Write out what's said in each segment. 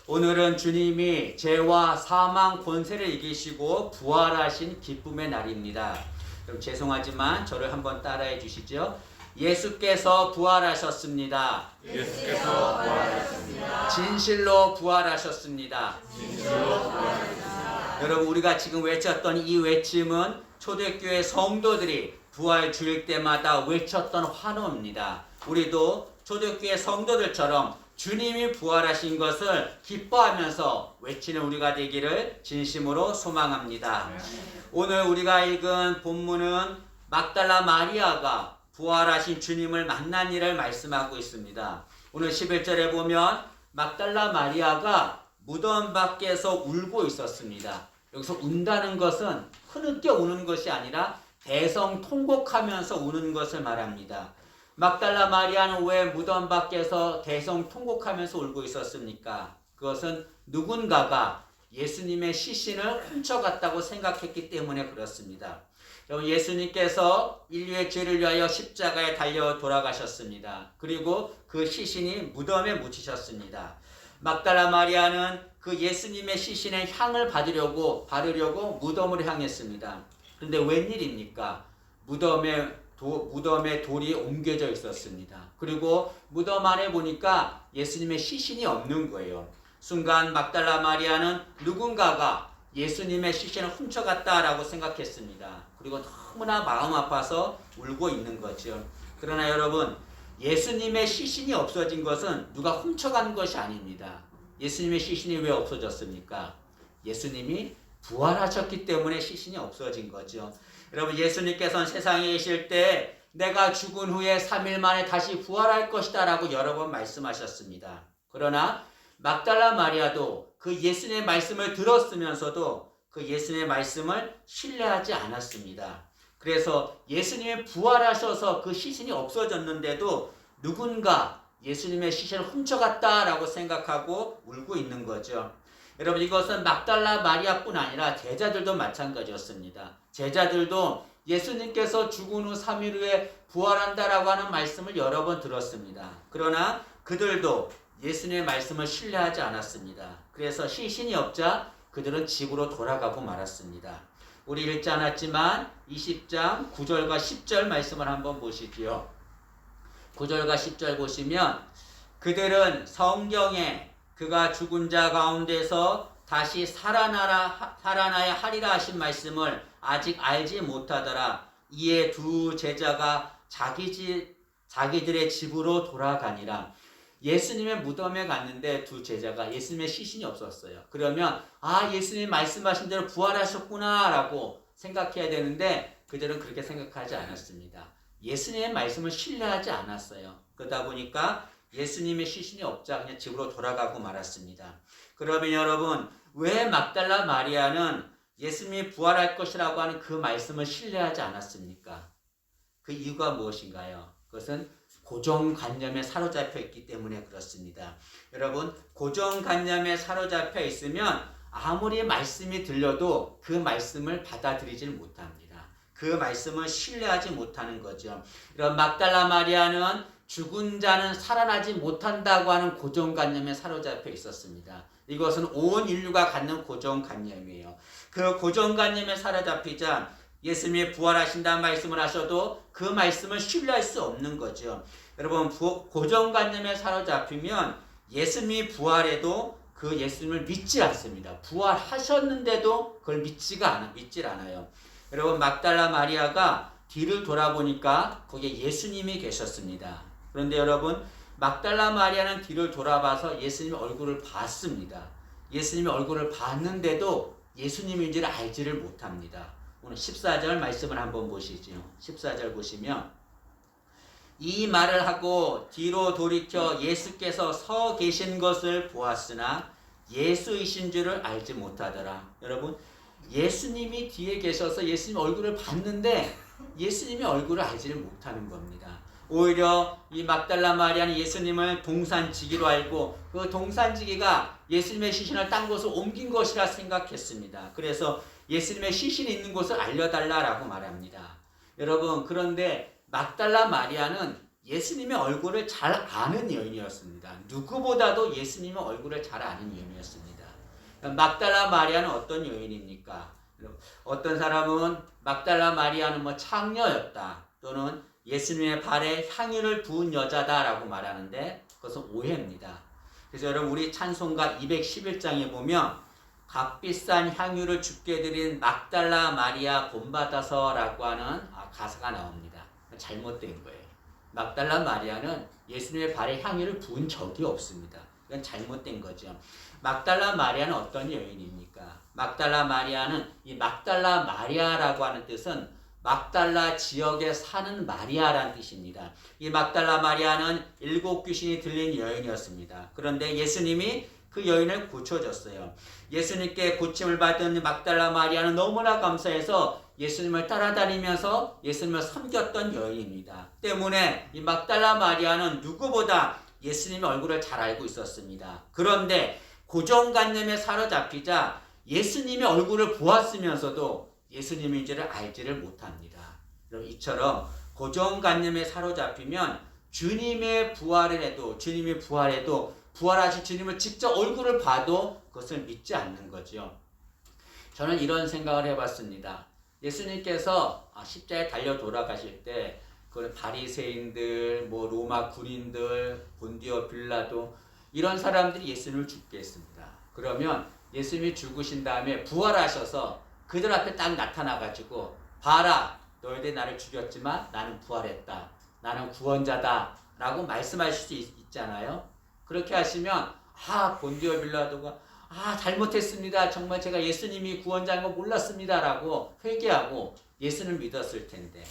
오늘은 주님이 죄와 사망 권세를 이기시고 부활하신 기쁨의 날입니다. 그럼 죄송하지만 저를 한번 따라해 주시죠. 예수께서 부활하셨습니다. 예수께서 부활하셨습니다. 진실로 부활하셨습니다. 진실로 부활하셨습니다. 여러분, 우리가 지금 외쳤던 이 외침은 초대교회 성도들이 부활 주일 때마다 외쳤던 환호입니다. 우리도 초대교회 성도들처럼 주님이 부활하신 것을 기뻐하면서 외치는 우리가 되기를 진심으로 소망합니다. 오늘 우리가 읽은 본문은 막달라 마리아가 부활하신 주님을 만난 일을 말씀하고 있습니다. 오늘 11절에 보면 막달라 마리아가 무덤 밖에서 울고 있었습니다. 여기서 운다는 것은 흐느껴 우는 것이 아니라 대성통곡하면서 우는 것을 말합니다. 막달라 마리아는 왜 무덤 밖에서 대성통곡하면서 울고 있었습니까? 그것은 누군가가 예수님의 시신을 훔쳐갔다고 생각했기 때문에 그렇습니다. 여러분, 예수님께서 인류의 죄를 위하여 십자가에 달려 돌아가셨습니다. 그리고 그 시신이 무덤에 묻히셨습니다. 막달라 마리아는 그 예수님의 시신의 향을 바르려고 무덤으로 향했습니다. 그런데 웬일입니까? 무덤에 돌이 옮겨져 있었습니다. 그리고 무덤 안에 보니까 예수님의 시신이 없는 거예요. 순간 막달라 마리아는 누군가가 예수님의 시신을 훔쳐갔다라고 생각했습니다. 그리고 너무나 마음 아파서 울고 있는 거죠. 그러나 여러분, 예수님의 시신이 없어진 것은 누가 훔쳐간 것이 아닙니다. 예수님의 시신이 왜 없어졌습니까? 예수님이 부활하셨기 때문에 시신이 없어진 거죠. 여러분, 예수님께서는 세상에 계실 때 내가 죽은 후에 3일 만에 다시 부활할 것이다 라고 여러 번 말씀하셨습니다. 그러나 막달라 마리아도 그 예수님의 말씀을 들었으면서도 그 예수님의 말씀을 신뢰하지 않았습니다. 그래서 예수님이 부활하셔서 그 시신이 없어졌는데도 누군가 예수님의 시신을 훔쳐갔다라고 생각하고 울고 있는 거죠. 여러분, 이것은 막달라 마리아뿐 아니라 제자들도 마찬가지였습니다. 제자들도 예수님께서 죽은 후 3일 후에 부활한다라고 하는 말씀을 여러 번 들었습니다. 그러나 그들도 예수님의 말씀을 신뢰하지 않았습니다. 그래서 시신이 없자 그들은 집으로 돌아가고 말았습니다. 우리 읽지 않았지만 20장 9절과 10절 말씀을 한번 보시지요. 9절과 10절 보시면 그들은 성경에 그가 죽은 자 가운데서 다시 살아나야 하리라 하신 말씀을 아직 알지 못하더라. 이에 두 제자가 자기들의 집으로 돌아가니라. 예수님의 무덤에 갔는데 두 제자가 예수님의 시신이 없었어요. 그러면 예수님 말씀하신 대로 부활하셨구나 라고 생각해야 되는데 그들은 그렇게 생각하지 않았습니다. 예수님의 말씀을 신뢰하지 않았어요. 그러다 보니까 예수님의 시신이 없자 그냥 집으로 돌아가고 말았습니다. 그러면 여러분, 왜 막달라 마리아는 예수님이 부활할 것이라고 하는 그 말씀을 신뢰하지 않았습니까? 그 이유가 무엇인가요? 그것은 고정관념에 사로잡혀 있기 때문에 그렇습니다. 여러분, 고정관념에 사로잡혀 있으면 아무리 말씀이 들려도 그 말씀을 받아들이질 못합니다. 그 말씀을 신뢰하지 못하는 거죠. 이런 막달라 마리아는 죽은 자는 살아나지 못한다고 하는 고정관념에 사로잡혀 있었습니다. 이것은 온 인류가 갖는 고정관념이에요. 그 고정관념에 사로잡히자 예수님이 부활하신다는 말씀을 하셔도 그 말씀을 신뢰할 수 없는 거죠. 여러분, 고정관념에 사로잡히면 예수님이 부활해도 그 예수님을 믿지 않습니다. 부활하셨는데도 그걸 믿질 않아요. 여러분, 막달라 마리아가 뒤를 돌아보니까 거기에 예수님이 계셨습니다. 그런데 여러분, 막달라 마리아는 뒤를 돌아봐서 예수님의 얼굴을 봤습니다. 예수님의 얼굴을 봤는데도 예수님인지를 알지를 못합니다. 오늘 14절 말씀을 한번 보시죠. 14절 보시면 이 말을 하고 뒤로 돌이켜 예수께서 서 계신 것을 보았으나 예수이신 줄을 알지 못하더라. 여러분, 예수님이 뒤에 계셔서 예수님 얼굴을 봤는데 예수님의 얼굴을 알지를 못하는 겁니다. 오히려 이 막달라 마리아는 예수님을 동산지기로 알고 그 동산지기가 예수님의 시신을 딴 곳으로 옮긴 것이라 생각했습니다. 그래서 예수님의 시신이 있는 곳을 알려달라라고 말합니다. 여러분, 그런데 막달라 마리아는 예수님의 얼굴을 잘 아는 여인이었습니다. 누구보다도 예수님의 얼굴을 잘 아는 여인이었습니다. 막달라 마리아는 어떤 여인입니까? 어떤 사람은 막달라 마리아는 뭐 창녀였다, 또는 예수님의 발에 향유를 부은 여자다라고 말하는데 그것은 오해입니다. 그래서 여러분, 우리 찬송가 211장에 보면 값비싼 향유를 주께 드린 막달라 마리아 본받아서라고 하는 가사가 나옵니다. 잘못된 거예요. 막달라 마리아는 예수님의 발에 향유를 부은 적이 없습니다. 이건 잘못된 거죠. 막달라 마리아는 어떤 여인입니까? 막달라 마리아는, 이 막달라 마리아라고 하는 뜻은 막달라 지역에 사는 마리아라는 뜻입니다. 이 막달라 마리아는 7 귀신이 들린 여인이었습니다. 그런데 예수님이 그 여인을 고쳐줬어요. 예수님께 고침을 받은 막달라 마리아는 너무나 감사해서 예수님을 따라다니면서 예수님을 섬겼던 여인입니다. 때문에 이 막달라 마리아는 누구보다 예수님의 얼굴을 잘 알고 있었습니다. 그런데 고정관념에 사로잡히자 예수님의 얼굴을 보았으면서도 예수님인지를 알지를 못합니다. 이처럼 고정관념에 사로잡히면 주님의 부활에도 부활하신 주님을 직접 얼굴을 봐도 그것을 믿지 않는 거죠. 저는 이런 생각을 해봤습니다. 예수님께서 십자가에 달려 돌아가실 때 그 바리새인들, 뭐 로마 군인들, 본디오 빌라도 이런 사람들이 예수님을 죽게 했습니다. 그러면 예수님이 죽으신 다음에 부활하셔서 그들 앞에 딱 나타나가지고, 봐라, 너희들이 나를 죽였지만 나는 부활했다, 나는 구원자다 라고 말씀하실 수 있잖아요. 그렇게 하시면 본디오 빌라도가 잘못했습니다, 정말 제가 예수님이 구원자인 거 몰랐습니다 라고 회개하고 예수님을 믿었을 텐데,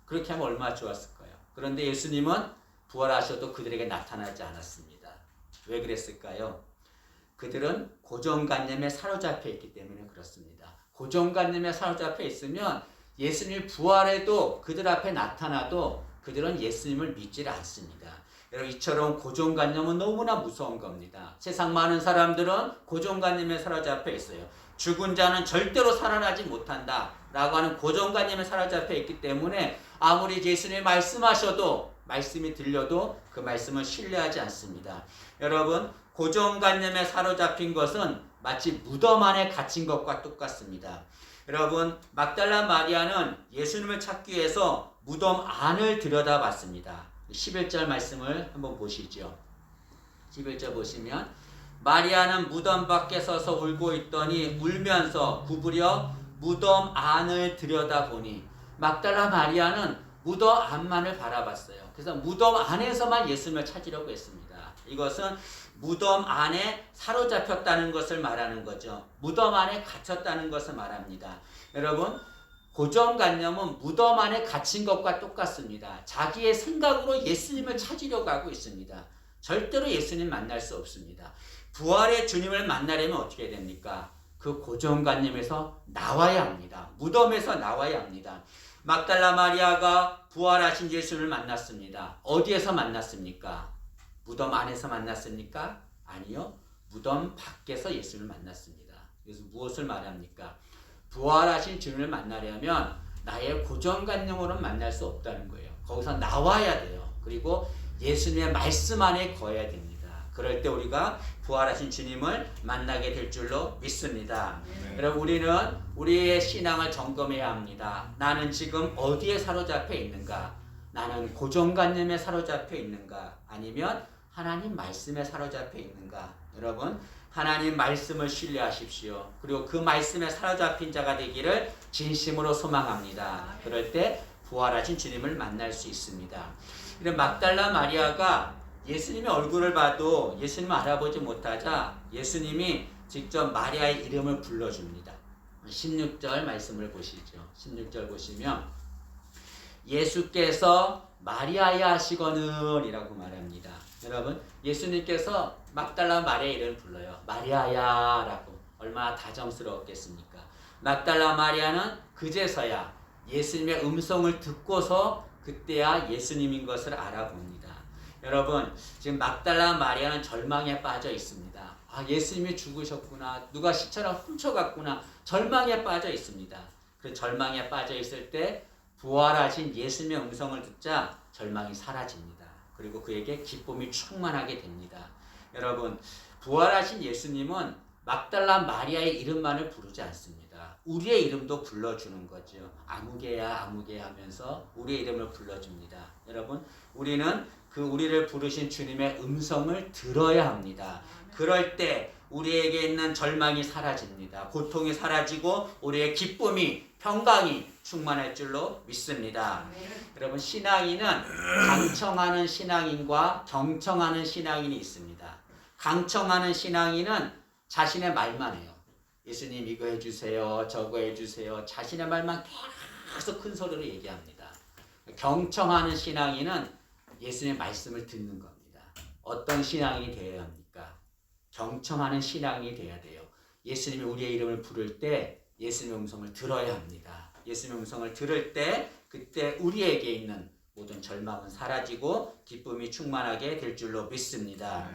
그렇게 하면 얼마나 좋았을까요? 그런데 예수님은 부활하셔도 그들에게 나타나지 않았습니다. 왜 그랬을까요? 그들은 고정관념에 사로잡혀 있기 때문에 그렇습니다. 고정관념에 사로잡혀 있으면 예수님이 부활해도 그들 앞에 나타나도 그들은 예수님을 믿지 않습니다. 여러분, 이처럼 고정관념은 너무나 무서운 겁니다. 세상 많은 사람들은 고정관념에 사로잡혀 있어요. 죽은 자는 절대로 살아나지 못한다 라고 하는 고정관념에 사로잡혀 있기 때문에 아무리 예수님이 말씀하셔도, 말씀이 들려도 그 말씀을 신뢰하지 않습니다. 여러분, 고정관념에 사로잡힌 것은 마치 무덤 안에 갇힌 것과 똑같습니다. 여러분, 막달라 마리아는 예수님을 찾기 위해서 무덤 안을 들여다봤습니다. 11절 말씀을 한번 보시죠. 11절 보시면, 마리아는 무덤 밖에 서서 울고 있더니 울면서 구부려 무덤 안을 들여다보니, 막달라 마리아는 무덤 안만을 바라봤어요. 그래서 무덤 안에서만 예수님을 찾으려고 했습니다. 이것은 무덤 안에 사로잡혔다는 것을 말하는 거죠. 무덤 안에 갇혔다는 것을 말합니다. 여러분, 고정관념은 무덤 안에 갇힌 것과 똑같습니다. 자기의 생각으로 예수님을 찾으려고 하고 있습니다. 절대로 예수님 만날 수 없습니다. 부활의 주님을 만나려면 어떻게 됩니까? 그 고정관념에서 나와야 합니다. 무덤에서 나와야 합니다. 막달라 마리아가 부활하신 예수를 만났습니다. 어디에서 만났습니까? 무덤 안에서 만났습니까? 아니요. 무덤 밖에서 예수를 만났습니다. 그래서 무엇을 말합니까? 부활하신 주님을 만나려면 나의 고정관념으로는 만날 수 없다는 거예요. 거기서 나와야 돼요. 그리고 예수님의 말씀 안에 거해야 됩니다. 그럴 때 우리가 부활하신 주님을 만나게 될 줄로 믿습니다. 여러분, 우리는 우리의 신앙을 점검해야 합니다. 나는 지금 어디에 사로잡혀 있는가? 나는 고정관념에 사로잡혀 있는가? 아니면 하나님 말씀에 사로잡혀 있는가? 여러분, 하나님 말씀을 신뢰하십시오. 그리고 그 말씀에 사로잡힌 자가 되기를 진심으로 소망합니다. 그럴 때 부활하신 주님을 만날 수 있습니다. 이런 막달라 마리아가 예수님의 얼굴을 봐도 예수님을 알아보지 못하자 예수님이 직접 마리아의 이름을 불러줍니다. 16절 말씀을 보시죠. 16절 보시면, 예수께서 마리아야 하시거늘 이라고 말합니다. 여러분, 예수님께서 막달라 마리아의 이름을 불러요. 마리아야 라고. 얼마나 다정스러웠겠습니까? 막달라 마리아는 그제서야 예수님의 음성을 듣고서 그때야 예수님인 것을 알아봅니다. 여러분, 지금 막달라 마리아는 절망에 빠져 있습니다. 예수님이 죽으셨구나, 누가 시체를 훔쳐갔구나, 절망에 빠져 있습니다. 그 절망에 빠져 있을 때 부활하신 예수님의 음성을 듣자 절망이 사라집니다. 그리고 그에게 기쁨이 충만하게 됩니다. 여러분, 부활하신 예수님은 막달라 마리아의 이름만을 부르지 않습니다. 우리의 이름도 불러주는 거죠. 아무개야 아무개 하면서 우리의 이름을 불러줍니다. 여러분, 우리는 그 우리를 부르신 주님의 음성을 들어야 합니다. 그럴 때 우리에게 있는 절망이 사라집니다. 고통이 사라지고 우리의 기쁨이 평강이 충만할 줄로 믿습니다. 여러분, 신앙인은 강청하는 신앙인과 경청하는 신앙인이 있습니다. 강청하는 신앙인은 자신의 말만 해요. 예수님 이거 해주세요, 저거 해주세요. 자신의 말만 계속 큰 소리로 얘기합니다. 경청하는 신앙인은 예수님의 말씀을 듣는 겁니다. 어떤 신앙인이 되어야 합니까? 경청하는 신앙이 되어야 돼요. 예수님이 우리의 이름을 부를 때 예수님의 음성을 들어야 합니다. 예수님의 음성을 들을 때 그때 우리에게 있는 모든 절망은 사라지고 기쁨이 충만하게 될 줄로 믿습니다.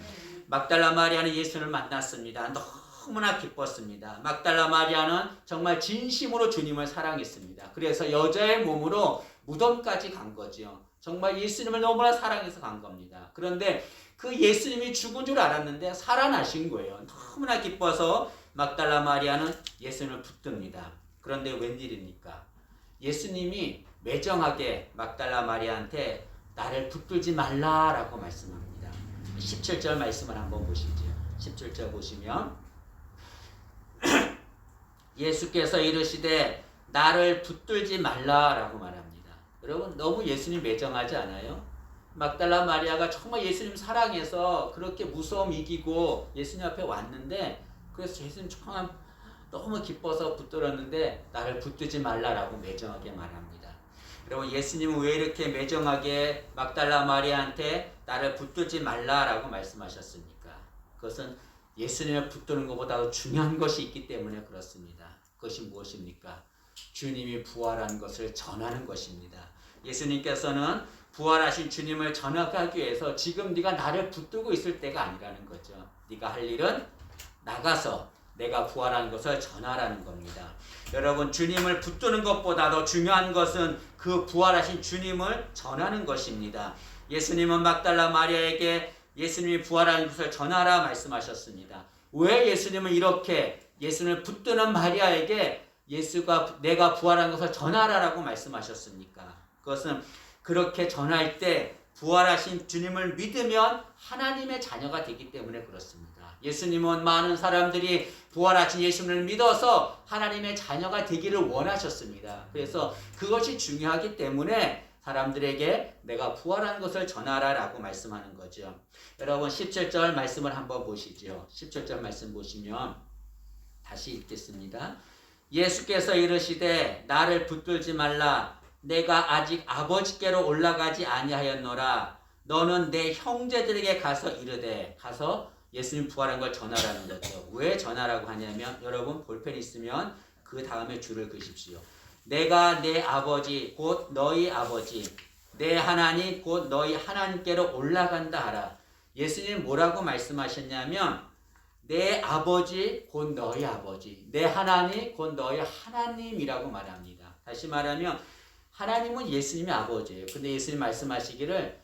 막달라 마리아는 예수를 만났습니다. 너무나 기뻤습니다. 막달라 마리아는 정말 진심으로 주님을 사랑했습니다. 그래서 여자의 몸으로 무덤까지 간 거죠. 정말 예수님을 너무나 사랑해서 간 겁니다. 그런데 그 예수님이 죽은 줄 알았는데 살아나신 거예요. 너무나 기뻐서 막달라 마리아는 예수님을 붙듭니다. 그런데 웬일입니까? 예수님이 매정하게 막달라 마리아한테 나를 붙들지 말라라고 말씀합니다. 17절 말씀을 한번 보시죠. 17절 보시면 예수께서 이르시되 나를 붙들지 말라라고 말합니다. 여러분, 너무 예수님 매정하지 않아요? 막달라 마리아가 정말 예수님 사랑해서 그렇게 무서움 이기고 예수님 앞에 왔는데, 그래서 예수님 정말 너무 기뻐서 붙들었는데 나를 붙들지 말라라고 매정하게 말합니다. 여러분, 예수님은 왜 이렇게 매정하게 막달라 마리아한테 나를 붙들지 말라라고 말씀하셨습니까? 그것은 예수님을 붙드는 것보다 중요한 것이 있기 때문에 그렇습니다. 그것이 무엇입니까? 주님이 부활한 것을 전하는 것입니다. 예수님께서는 부활하신 주님을 전하기 위해서 지금 네가 나를 붙들고 있을 때가 아니라는 거죠. 네가 할 일은 나가서 내가 부활한 것을 전하라는 겁니다. 여러분, 주님을 붙드는 것보다 더 중요한 것은 그 부활하신 주님을 전하는 것입니다. 예수님은 막달라 마리아에게 예수님이 부활한 것을 전하라 말씀하셨습니다. 왜 예수님은 이렇게 예수님을 붙드는 마리아에게 내가 부활한 것을 전하라라고 말씀하셨습니까? 그것은 그렇게 전할 때 부활하신 주님을 믿으면 하나님의 자녀가 되기 때문에 그렇습니다. 예수님은 많은 사람들이 부활하신 예수님을 믿어서 하나님의 자녀가 되기를 원하셨습니다. 그래서 그것이 중요하기 때문에 사람들에게 내가 부활한 것을 전하라라고 말씀하는 거죠. 여러분, 17절 말씀을 한번 보시죠. 17절 말씀 보시면 다시 읽겠습니다. 예수께서 이르시되 나를 붙들지 말라. 내가 아직 아버지께로 올라가지 아니하였노라. 너는 내 형제들에게 가서 이르되, 가서 예수님 부활한 걸 전하라는 거죠. 왜 전하라고 하냐면, 여러분 볼펜 있으면 그 다음에 줄을 그십시오. 내가 내 아버지 곧 너희 아버지, 내 하나님 곧 너희 하나님께로 올라간다 하라. 예수님 뭐라고 말씀하셨냐면, 내 아버지 곧 너희 아버지, 내 하나님 곧 너희 하나님이라고 말합니다. 다시 말하면 하나님은 예수님의 아버지예요. 근데 예수님 말씀하시기를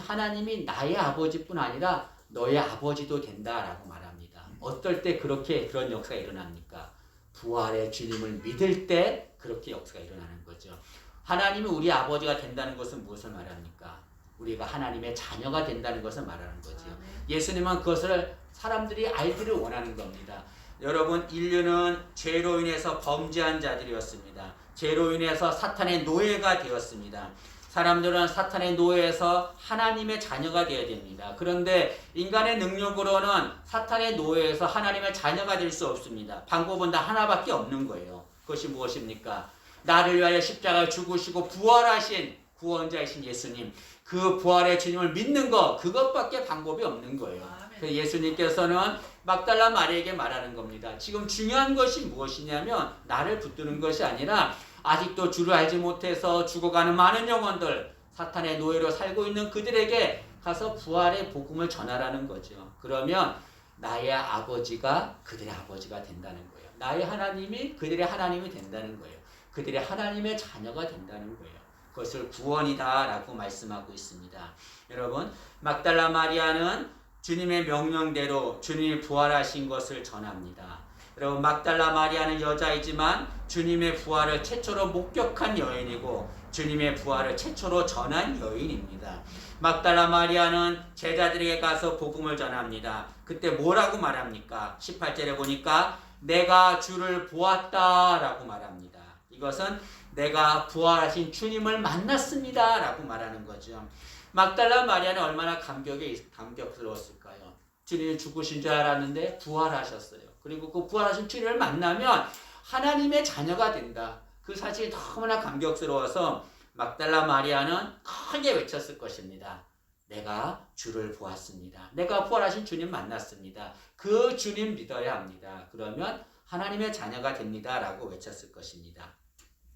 하나님이 나의 아버지뿐 아니라 너의 아버지도 된다라고 말합니다. 어떨 때 그런 역사가 일어납니까? 부활의 주님을 믿을 때 그렇게 역사가 일어나는 거죠. 하나님이 우리 아버지가 된다는 것은 무엇을 말합니까? 우리가 하나님의 자녀가 된다는 것을 말하는 거죠. 예수님은 그것을 사람들이 알기를 원하는 겁니다. 여러분, 인류는 죄로 인해서 범죄한 자들이었습니다. 죄로 인해서 사탄의 노예가 되었습니다. 사람들은 사탄의 노예에서 하나님의 자녀가 되어야 됩니다. 그런데 인간의 능력으로는 사탄의 노예에서 하나님의 자녀가 될 수 없습니다. 방법은 다 하나밖에 없는 거예요. 그것이 무엇입니까? 나를 위하여 십자가를 죽으시고 부활하신 구원자이신 예수님, 그 부활의 주님을 믿는 것, 그것밖에 방법이 없는 거예요. 그래서 예수님께서는 막달라 마리아에게 말하는 겁니다. 지금 중요한 것이 무엇이냐면 나를 붙드는 것이 아니라 아직도 주를 알지 못해서 죽어가는 많은 영혼들, 사탄의 노예로 살고 있는 그들에게 가서 부활의 복음을 전하라는 거죠. 그러면 나의 아버지가 그들의 아버지가 된다는 거예요. 나의 하나님이 그들의 하나님이 된다는 거예요. 그들이 하나님의 자녀가 된다는 거예요. 그것을 구원이다라고 말씀하고 있습니다. 여러분, 막달라 마리아는 주님의 명령대로 주님이 부활하신 것을 전합니다. 여러분, 막달라 마리아는 여자이지만 주님의 부활을 최초로 목격한 여인이고 주님의 부활을 최초로 전한 여인입니다. 막달라 마리아는 제자들에게 가서 복음을 전합니다. 그때 뭐라고 말합니까? 18절에 보니까 내가 주를 보았다라고 말합니다. 이것은 내가 부활하신 주님을 만났습니다 라고 말하는 거죠. 막달라 마리아는 얼마나 감격스러웠을까요? 주님이 죽으신 줄 알았는데 부활하셨어요. 그리고 그 부활하신 주님을 만나면 하나님의 자녀가 된다. 그 사실이 너무나 감격스러워서 막달라 마리아는 크게 외쳤을 것입니다. 내가 주를 보았습니다. 내가 부활하신 주님 만났습니다. 그 주님 믿어야 합니다. 그러면 하나님의 자녀가 됩니다 라고 외쳤을 것입니다.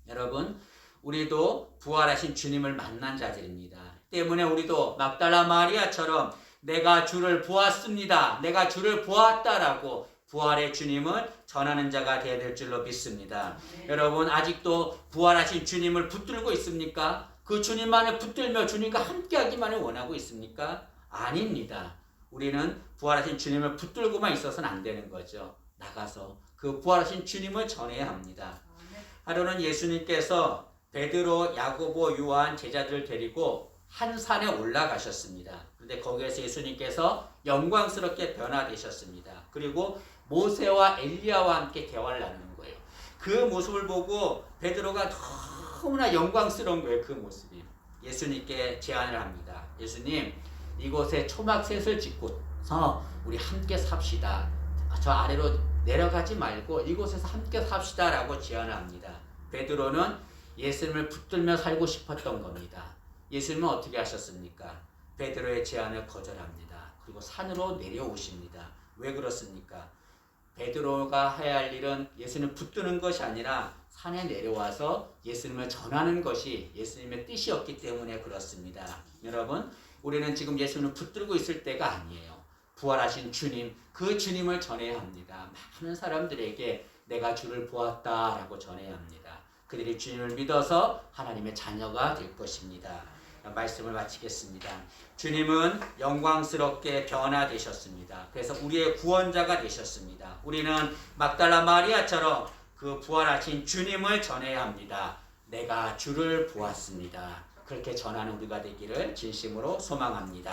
여러분, 우리도 부활하신 주님을 만난 자들입니다. 때문에 우리도 막달라 마리아처럼 내가 주를 보았습니다. 내가 주를 보았다라고 부활의 주님을 전하는 자가 되어야 될 줄로 믿습니다. 여러분, 아직도 부활하신 주님을 붙들고 있습니까? 그 주님만을 붙들며 주님과 함께하기만을 원하고 있습니까? 아닙니다. 우리는 부활하신 주님을 붙들고만 있어서는 안 되는 거죠. 나가서 그 부활하신 주님을 전해야 합니다. 하루는 예수님께서 베드로, 야고보, 요한 제자들을 데리고 한 산에 올라가셨습니다. 그런데 거기에서 예수님께서 영광스럽게 변화되셨습니다. 그리고 모세와 엘리야와 함께 대화를 나누는 거예요. 그 모습을 보고 베드로가 너무나 영광스러운 거예요. 그 모습이. 예수님께 제안을 합니다. 예수님, 이곳에 초막셋을 짓고서 우리 함께 삽시다. 저 아래로 내려가지 말고 이곳에서 함께 삽시다 라고 제안을 합니다. 베드로는 예수님을 붙들며 살고 싶었던 겁니다. 예수님은 어떻게 하셨습니까? 베드로의 제안을 거절합니다. 그리고 산으로 내려오십니다. 왜 그렇습니까? 베드로가 해야 할 일은 예수님을 붙드는 것이 아니라 산에 내려와서 예수님을 전하는 것이 예수님의 뜻이었기 때문에 그렇습니다. 여러분, 우리는 지금 예수님을 붙들고 있을 때가 아니에요. 부활하신 주님, 그 주님을 전해야 합니다. 많은 사람들에게 내가 주를 보았다라고 전해야 합니다. 그들이 주님을 믿어서 하나님의 자녀가 될 것입니다. 말씀을 마치겠습니다. 주님은 영광스럽게 변화되셨습니다. 그래서 우리의 구원자가 되셨습니다. 우리는 막달라 마리아처럼 그 부활하신 주님을 전해야 합니다. 내가 주를 보았습니다. 그렇게 전하는 우리가 되기를 진심으로 소망합니다.